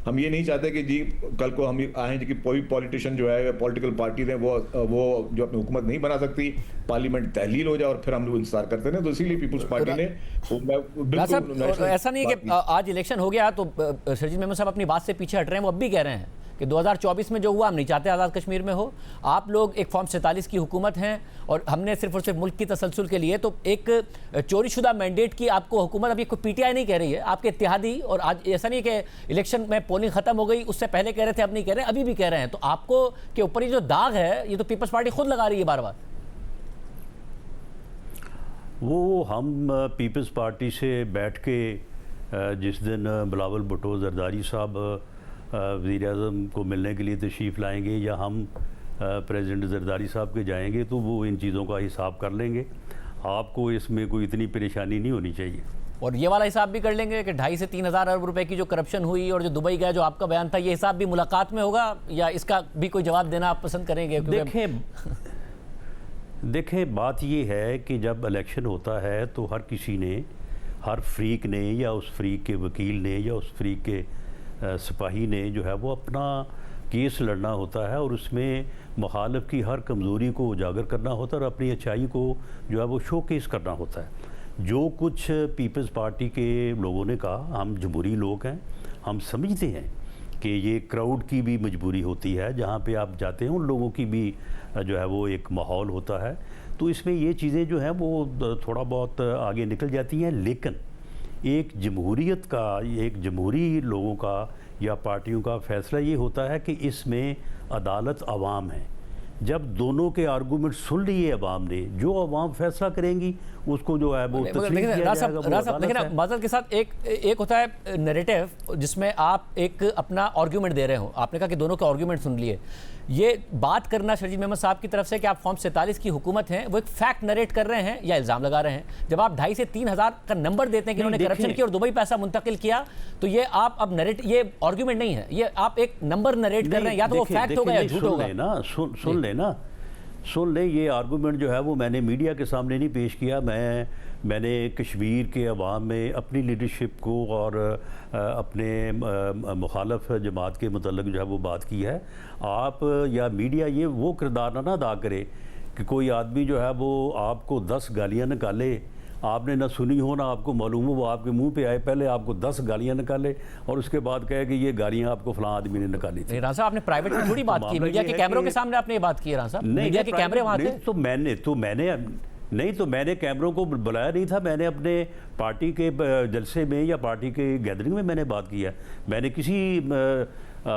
ہم یہ نہیں چاہتے کہ جی کل کو ہم آئیں کہ کوئی پولیٹیشن جو ہے پولیٹیکل پارٹی ہے وہ جو اپنی حکومت نہیں بنا سکتی، پارلیمنٹ تحلیل ہو جائے اور پھر ہم لوگ انتظار کرتے ہیں. تو اسی لیے پیپلز پارٹی نے بالکل ایسا نہیں کہ آج الیکشن ہو گیا تو شرجیل میمن صاحب اپنی بات سے پیچھے ہٹ رہے ہیں. وہ اب بھی کہہ رہے ہیں کہ 2024 میں جو ہوا ہم نہیں چاہتے آزاد کشمیر میں ہو. آپ لوگ ایک فارم 47 کی حکومت ہیں اور ہم نے صرف اور صرف ملک کی تسلسل کے لیے تو ایک چوری شدہ مینڈیٹ کی آپ کو حکومت، ابھی کوئی پی ٹی آئی نہیں کہہ رہی ہے، آپ کے اتحادی، اور آج ایسا نہیں کہ الیکشن میں پولنگ ختم ہو گئی، اس سے پہلے کہہ رہے تھے اب نہیں کہہ رہے، ابھی بھی کہہ رہے ہیں. تو آپ کو کے اوپر یہ جو داغ ہے یہ تو پیپلز پارٹی خود لگا رہی ہے بار بار. وہ ہم پیپلز پارٹی سے بیٹھ کے جس دن بلاول بھٹو زرداری صاحب وزیر اعظم کو ملنے کے لیے تشریف لائیں گے یا ہم پریزیڈنٹ زرداری صاحب کے جائیں گے تو وہ ان چیزوں کا حساب کر لیں گے. آپ کو اس میں کوئی اتنی پریشانی نہیں ہونی چاہیے. اور یہ والا حساب بھی کر لیں گے کہ 2.5 سے 3 ہزار ارب روپے کی جو کرپشن ہوئی اور جو دبئی گیا جو آپ کا بیان تھا، یہ حساب بھی ملاقات میں ہوگا یا اس کا بھی کوئی جواب دینا آپ پسند کریں گے؟ دیکھیں بات یہ ہے کہ جب الیکشن ہوتا ہے تو ہر کسی نے، ہر فریق نے یا اس فریق کے وکیل نے یا اس فریق کے سپاہی نے جو ہے وہ اپنا کیس لڑنا ہوتا ہے اور اس میں مخالف کی ہر کمزوری کو اجاگر کرنا ہوتا ہے اور اپنی اچھائی کو جو ہے وہ شو کیس کرنا ہوتا ہے. جو کچھ پیپلز پارٹی کے لوگوں نے کہا، ہم جمہوری لوگ ہیں، ہم سمجھتے ہیں کہ یہ کراؤڈ کی بھی مجبوری ہوتی ہے، جہاں پہ آپ جاتے ہیں ان لوگوں کی بھی جو ہے وہ ایک ماحول ہوتا ہے. تو اس میں یہ چیزیں جو ہیں وہ تھوڑا بہت آگے نکل جاتی ہیں، لیکن ایک جمہوریت کا، ایک جمہوری لوگوں کا یا پارٹیوں کا فیصلہ یہ ہوتا ہے کہ اس میں عدالت عوام ہے. جب دونوں کے آرگومنٹ سن لیے عوام نے، جو عوام فیصلہ کریں گی اس کو جو ہے وہ تسلیم کیا جائے گا. لیکن معذرت کے ساتھ ایک ہوتا ہے نیریٹو جس میں آپ ایک اپنا آرگیومنٹ دے رہے ہوں. آپ نے کہا کہ دونوں کے آرگیومنٹ سن لیے. یہ بات کرنا شرجیل میمن صاحب کی طرف سے کہ آپ فارم 47 کی حکومت ہیں، وہ ایک فیکٹ نریٹ کر رہے ہیں یا الزام لگا رہے ہیں؟ جب آپ 2.5 سے 3 ہزار کا نمبر دیتے ہیں کہ انہوں نے کرپشن کی اور دبئی پیسہ منتقل کیا، تو یہ آپ اب نریٹ، یہ آرگیومنٹ نہیں ہے، یہ آپ ایک نمبر نریٹ کر رہے ہیں. یا تو وہ فیکٹ ہوگا یا جھوٹ ہوگا. سن لیں یہ آرگومنٹ جو ہے وہ میں نے میڈیا کے سامنے نہیں پیش کیا. میں نے کشمیر کے عوام میں اپنی لیڈرشپ کو اور اپنے مخالف جماعت کے متعلق جو ہے وہ بات کی ہے. آپ یا میڈیا یہ وہ کردار نہ ادا کرے کہ کوئی آدمی جو ہے وہ آپ کو 10 گالیاں نکالے، آپ نے نہ سنی ہو نہ آپ کو معلوم ہو، وہ آپ کے منہ پہ آئے، پہلے آپ کو 10 گالیاں نکالے اور اس کے بعد کہے کہ یہ گالیاں آپ کو فلاں آدمی نے نکالی تھی. رانا صاحب آپ نے پرائیویٹ میں تھوڑی بات کی، میڈیا کے کیمروں کے سامنے آپ نے یہ بات کی ہے. رانا صاحب میڈیا کے کیمرے وہاں تھے. تو میں نے کیمروں کو بلایا نہیں تھا. میں نے اپنے پارٹی کے جلسے میں یا پارٹی کے گیدرنگ میں نے بات کی ہے. میں نے کسی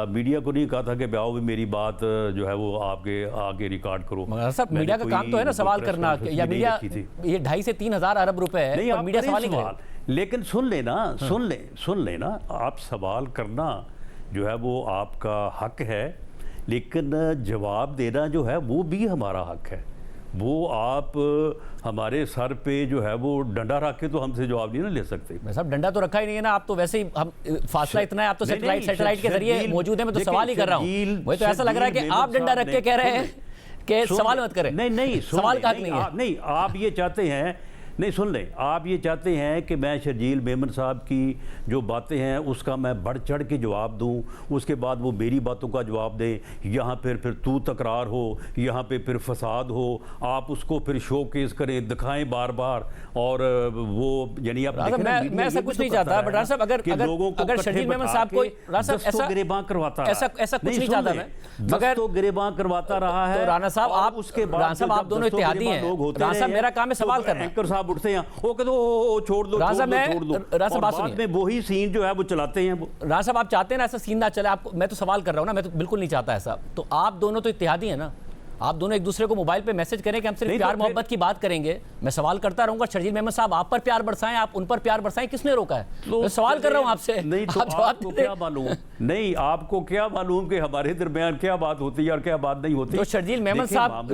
میڈیا کو نہیں کہا تھا کہ بیاؤ بھی میری بات جو ہے وہ آپ کے آگے ریکارڈ کرو. سب میڈیا کا کام تو ہے نا سوال کرنا، یا میڈیا یہ 2.5 سے 3 ہزار ارب روپے ہے، میڈیا سوال ہی کرے. لیکن سن لینا آپ سوال کرنا جو ہے وہ آپ کا حق ہے، لیکن جواب دینا جو ہے وہ بھی ہمارا حق ہے. وہ آپ ہمارے سر پہ جو ہے وہ ڈنڈا رکھ کے تو ہم سے جواب نہیں نہ لے سکتے. صاحب ڈنڈا تو رکھا ہی نہیں ہے نا، آپ تو ویسے ہی فاصلہ اتنا ہے، آپ تو سیٹلائٹ کے ذریعے موجود ہیں. میں تو سوال ہی کر رہا ہوں. مجھے تو ایسا لگ رہا ہے کہ آپ ڈنڈا رکھ کے کہہ رہے ہیں کہ سوال مت کریں. نہیں سوال کا حق نہیں ہے. نہیں آپ یہ چاہتے ہیں، نہیں سن لیں، آپ یہ چاہتے ہیں کہ میں شرجیل میمن صاحب کی جو باتیں ہیں اس کا میں بڑھ چڑھ کے جواب دوں، اس کے بعد وہ میری باتوں کا جواب دیں. یہاں پھر تو تکرار ہو، یہاں پھر فساد ہو، آپ اس کو پھر شو کیس کریں، دکھائیں بار بار. اور وہ یعنی آپ میں ایسا کچھ نہیں چاہتا. بٹ رانا صاحب اگر شرجیل میمن صاحب کو گریباں کرواتا ایسا کچھ نہیں چاہتا میں، مگر تو گریباں کرواتا رہا ہے. رانا صاحب آپ دونوں اتحادی ہیں. رانا صاحب میرا کام ہے سوال کرنا. اٹھتے ہیں وہ کہتے ہیں چھوڑ دو، اور بعد میں وہی سین جو ہے وہ چلاتے ہیں. رانا صاحب آپ چاہتے ہیں نا ایسا سین نہ چلے. میں تو سوال کر رہا ہوں نا، میں تو بالکل نہیں چاہتا ایسا. تو آپ دونوں تو اتحادی ہیں نا، آپ دونوں ایک دوسرے کو موبائل پہ میسج کریں کہ ہم صرف پیار محبت کی بات کریں گے. میں سوال کرتا رہوں گا. شرجیل میمن صاحب آپ پر پیار برسائیں، آپ ان پر پیار برسائیں، کس نے روکا ہے؟ میں سوال کر رہا ہوں آپ سے. نہیں تو آپ کو کیا معلوم، نہیں آپ کو کیا معلوم کہ ہمارے درمیان کیا بات ہوتی ہے اور کیا بات نہیں ہوتی. تو شرجیل میمن صاحب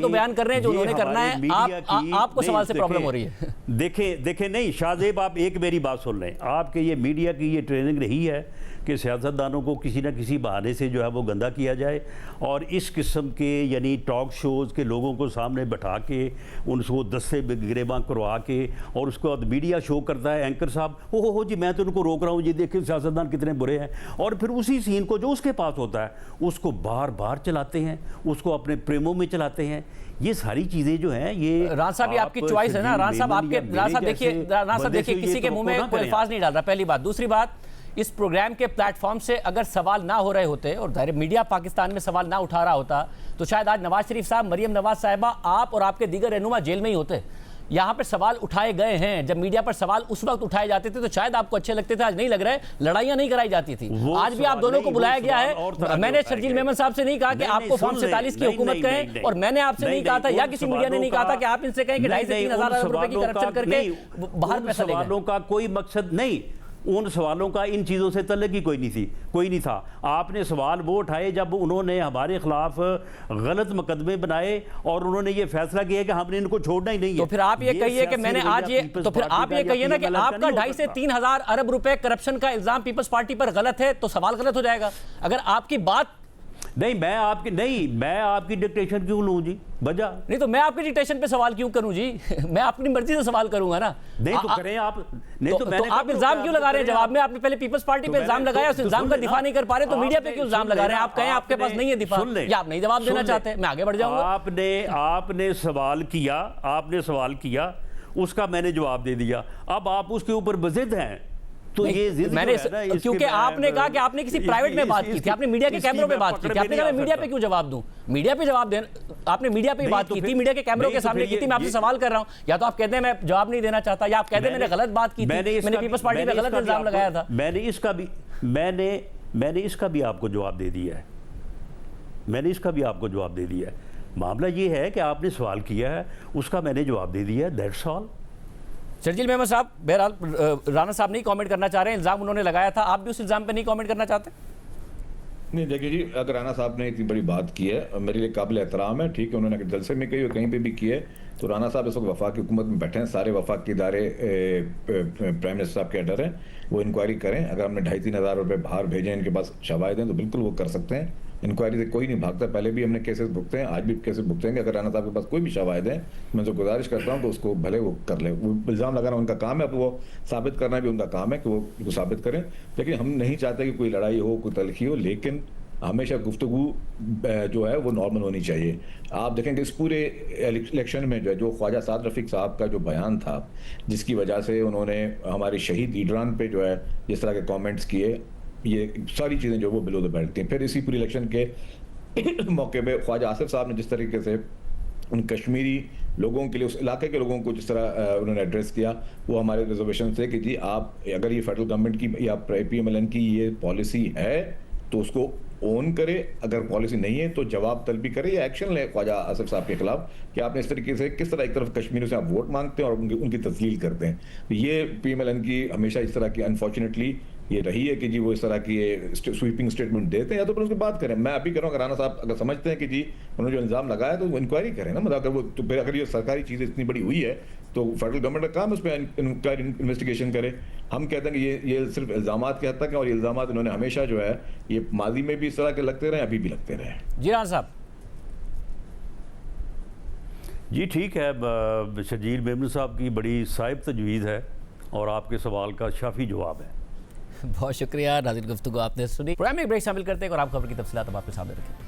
تو بیان کر رہے ہیں جو انہوں نے کرنا ہے. آپ کو سوال سے پرابلم ہو رہی ہے. دیکھیں نہیں شاہ زیب، آپ ایک میری بات سن لیں. آپ کے یہ میڈیا کی یہ ٹریننگ رہی ہے کہ سیاستدانوں کو کسی نہ کسی بہانے سے جو ہے وہ گندا کیا جائے، اور اس قسم کے یعنی ٹاک شوز کے لوگوں کو سامنے بٹھا کے ان کو دستے گریباں کروا کے، اور اس کو میڈیا شو کرتا ہے اینکر صاحب ہو جی میں تو ان کو روک رہا ہوں، یہ دیکھیں سیاستدان کتنے برے ہیں، اور پھر اسی سین کو جو اس کے پاس ہوتا ہے اس کو بار بار چلاتے ہیں، اس کو اپنے پریموں میں چلاتے ہیں۔ یہ ساری چیزیں جو ہیں یہ ران صاحب یہ آپ کی چوائس ہے نا، ران صاحب دیکھیے کسی کے منہ میں کوئی الفاظ نہیں ڈال رہا، پہلی بات۔ دوسری بات، اس پروگرام کے پلیٹ فارم سے اگر سوال نہ ہو رہے ہوتے اور ظاہر میڈیا پاکستان میں سوال نہ اٹھا رہا ہوتا تو شاید آج نواز شریف صاحب، مریم نواز صاحبہ، آپ اور آپ کے دیگر رہنما جیل میں ہی ہوتے۔ یہاں پر سوال اٹھائے گئے ہیں، جب میڈیا پر سوال اس وقت اٹھائے جاتے تھے تو شاید آپ کو اچھے لگتے تھے، آج نہیں لگ رہے، لڑائیاں نہیں کرائی جاتی تھی۔ آج بھی آپ دونوں کو بلایا گیا ہے۔ میں نے شرجیل میمن صاحب سے نہیں کہا کہ آپ کو فارم 47 کی حکومت کہیں، اور میں نے آپ سے نہیں کہا تھا یا کسی میڈیا نے نہیں کہا تھا کہ آپ ان سے کہیں کہ 2.5 سے 3 ہزار ارب روپے کی کرپشن کر کے باہر پیسہ لے گئے۔ سوالوں کا کوئی مقصد نہیں، ان سوالوں کا ان چیزوں سے تعلق ہی کوئی نہیں تھا۔ آپ نے سوال وہ اٹھائے جب انہوں نے ہمارے خلاف غلط مقدمے بنائے اور انہوں نے یہ فیصلہ کیا کہ ہم نے ان کو چھوڑنا ہی نہیں ہے۔ تو پھر آپ یہ کہیے کہ میں نے آج تو پھر آپ یہ کہیے نا کہ آپ کا 2.5 سے 3 ہزار ارب روپے کرپشن کا الزام پیپلز پارٹی پر غلط ہے تو سوال غلط ہو جائے گا۔ اگر آپ کی بات نہیں میں آپ کی ڈکٹیشن کیوں لوں جی؟ وجہ نہیں تو میں آپ کی ڈکٹیشن پہ سوال کیوں کروں جی؟ میں اپنی مرضی سے سوال کروں گا نا۔ نہیں تو کریں آپ، نہیں تو آپ الزام کیوں لگا رہے ہیں جواب میں؟ آپ نے پہلے پیپلز پارٹی پہ الزام لگایا، اس الزام کا دفاع نہیں کر پا رہے تو میڈیا پہ کیوں الزام لگا رہے ہیں؟ آپ کہیں آپ کے پاس نہیں ہے دفاع یا آپ نہیں جواب دینا چاہتے، میں آگے بڑھ جاؤں گا۔ آپ نے سوال کیا، اس کا میں نے جواب دے دیا، اب آپ اس کے اوپر بضد ہیں تو یہ ضد میں نے کیونکہ آپ نے کہا کہ آپ نے کسی پرائیویٹ میں بات کی تھی، آپ نے میڈیا کے کیمروں پہ بات کی تھی، آپ نے کہا میں میڈیا پہ کیوں جواب دوں؟ میڈیا پہ جواب دینا، آپ نے میڈیا پہ بات کی تھی، میڈیا کے کیمروں کے سامنے کی تھی، میں آپ سے سوال کر رہا ہوں، یا تو آپ کہتے ہیں میں جواب نہیں دینا چاہتا، یا آپ کہتے ہیں میں نے غلط بات کی تھی، میں نے پیپلز پارٹی پہ غلط الزام لگایا تھا۔ میں نے اس کا بھی آپ کو جواب دے دیا ہے، معاملہ یہ ہے کہ آپ نے سوال کیا ہے، اس کا میں نے جواب دے دیا ہے، دیٹس آل۔ شرجیل میمن صاحب، بہرحال رانا صاحب نہیں کامنٹ کرنا چاہ رہے ہیں، الزام انہوں نے لگایا تھا، آپ بھی اس الزام پہ نہیں کامنٹ کرنا چاہتے؟ نہیں دیکھیے جی، اگر رانا صاحب نے اتنی بڑی بات کی ہے میرے لیے قابل احترام ہے، ٹھیک ہے، انہوں نے جلسے میں کہی اور کہیں پہ بھی کی ہے، تو رانا صاحب اس وقت وفاقی حکومت میں بیٹھے ہیں، سارے وفاقی ادارے پرائم منسٹر صاحب کے انڈر ہیں، وہ انکوائری کریں۔ اگر ہم نے 2.5-3 ہزار روپے باہر بھیجے ان کے پاس شواہد ہیں تو بالکل وہ کر سکتے ہیں، انکوائری سے کوئی نہیں بھاگتا، پہلے بھی ہم نے کیسز بھگتے ہیں، آج بھی کیسز بھگتیں گے۔ اگر رانا صاحب کے پاس کوئی بھی شواہد ہیں میں تو گزارش کرتا ہوں تو اس کو بھلے وہ کر لے، وہ الزام لگانا ان کا کام ہے، اب وہ ثابت کرنا بھی ان کا کام ہے کہ وہ ثابت کریں، لیکن ہم نہیں چاہتے کہ کوئی لڑائی ہو، کوئی تلخی ہو، لیکن ہمیشہ گفتگو جو ہے وہ نارمل ہونی چاہیے۔ آپ دیکھیں کہ اس پورے الیکشن میں جو خواجہ سعد رفیق صاحب کا جو بیان تھا، جس کی وجہ سے انہوں نے ہمارے شہید لیڈران پہ جو ہے جس طرح کے کامنٹس کیے، یہ ساری چیزیں جو وہ بلو دا بیلٹ تھیں۔ پھر اسی پوری الیکشن کے موقع پہ خواجہ آصف صاحب نے جس طریقے سے ان کشمیری لوگوں کے لیے، اس علاقے کے لوگوں کو جس طرح انہوں نے ایڈریس کیا، وہ ہمارے ریزرویشن سے کہ جی آپ اگر یہ فیڈرل گورنمنٹ کی یا پی ایم ایل این کی یہ پالیسی ہے تو اس کو اون کرے، اگر پالیسی نہیں ہے تو جواب طلبی کرے یا ایکشن لے خواجہ آصف صاحب کے خلاف کہ آپ نے اس طریقے سے کس طرح ایک طرف کشمیریوں سے آپ ووٹ مانگتے ہیں اور ان کی تذلیل کرتے ہیں۔ یہ پی ایم ایل این کی ہمیشہ اس طرح کی انفارچونیٹلی یہ رہی ہے کہ جی وہ اس طرح کی سویپنگ اسٹیٹمنٹ دیتے ہیں، یا تو پھر اس کی بات کریں۔ میں ابھی کہہ رہا ہوں کہ رانا صاحب اگر سمجھتے ہیں کہ جی انہوں نے جو الزام لگایا تو وہ انکوائری کریں نا، مطلب اگر وہ تو پھر اگر یہ سرکاری چیز اتنی بڑی ہوئی ہے تو فیڈرل گورنمنٹ کا کام اس پہ انویسٹیگیشن کرے۔ ہم کہتے ہیں کہ یہ صرف الزامات کے حد تک ہیں، اور یہ الزامات انہوں نے ہمیشہ جو ہے یہ ماضی میں بھی اس طرح کے لگتے رہے، ابھی بھی لگتے رہے۔ جی رانا صاحب۔ جی ٹھیک ہے، شرجیل میمن صاحب کی بڑی صائب تجویز ہے اور آپ کے سوال کا شافی جواب ہے۔ بہت شکریہ ناظرین، گفتگو آپ نے سنی۔ پروگرام میں ایک بریک شامل کرتے ہیں اور آپ خبر کی تفصیلات اب آپ کے سامنے رکھیں۔